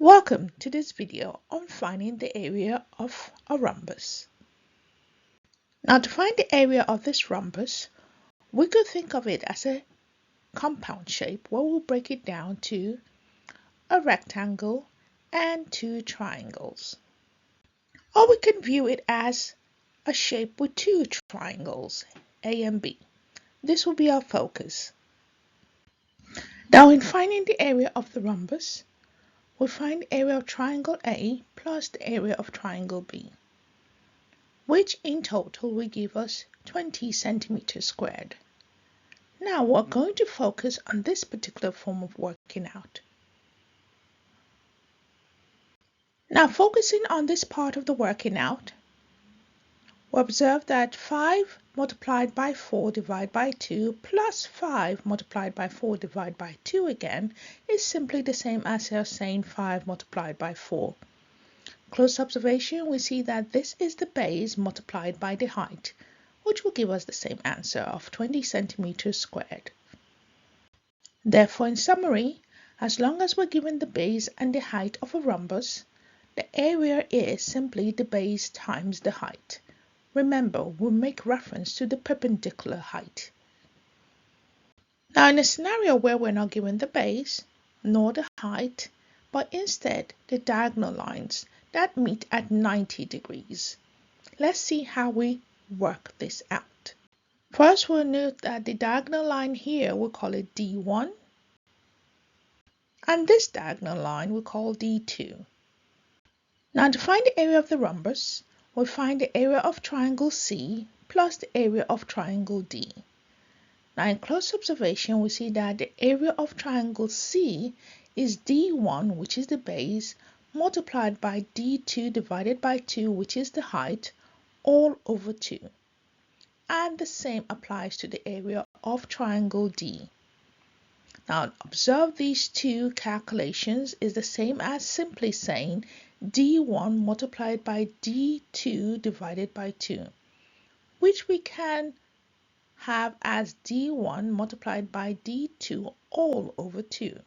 Welcome to this video on finding the area of a rhombus. Now, to find the area of this rhombus, we could think of it as a compound shape where we'll break it down to a rectangle and two triangles. Or we can view it as a shape with two triangles, A and B. This will be our focus. Now, in finding the area of the rhombus, we'll find the area of triangle A plus the area of triangle B, which in total will give us 20 centimeters squared. Now we're going to focus on this particular form of working out. Now, focusing on this part of the working out, we observe that 5 multiplied by 4 divided by 2 plus 5 multiplied by 4 divided by 2 again is simply the same as us saying 5 multiplied by 4. Close observation, we see that this is the base multiplied by the height, which will give us the same answer of 20 centimeters squared. Therefore, in summary, as long as we're given the base and the height of a rhombus, the area is simply the base times the height. Remember, we'll make reference to the perpendicular height. Now, in a scenario where we're not given the base nor the height, but instead the diagonal lines that meet at 90 degrees, let's see how we work this out. First, we'll note that the diagonal line here, we'll call it D1, and this diagonal line we'll call D2. Now, to find the area of the rhombus, we'll find the area of triangle C plus the area of triangle D. Now, in close observation, we see that the area of triangle C is D1, which is the base, multiplied by D2 divided by 2, which is the height, all over 2. And the same applies to the area of triangle D. Now, observe these two calculations is the same as simply saying D1 multiplied by D2 divided by 2, which we can have as D1 multiplied by D2 all over 2.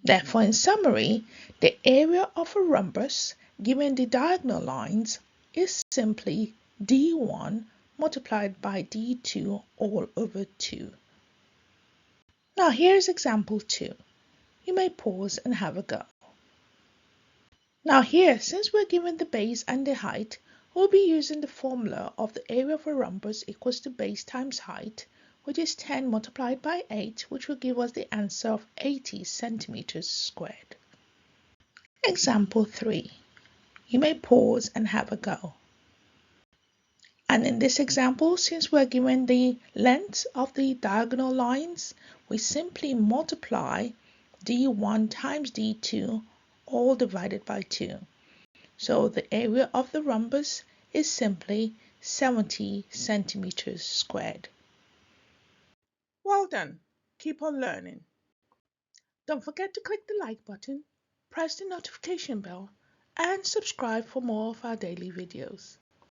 Therefore, in summary, the area of a rhombus given the diagonal lines is simply D1 multiplied by D2 all over 2. Now, here's example 2. You may pause and have a go. Now here, since we're given the base and the height, we'll be using the formula of the area of a rhombus equals to base times height, which is 10 multiplied by 8, which will give us the answer of 80 centimeters squared. Example 3. You may pause and have a go. And in this example, since we're given the length of the diagonal lines, we simply multiply D1 times D2 all divided by 2. So the area of the rhombus is simply 70 centimeters squared. Well done. Keep on learning. Don't forget to click the like button, press the notification bell, and subscribe for more of our daily videos.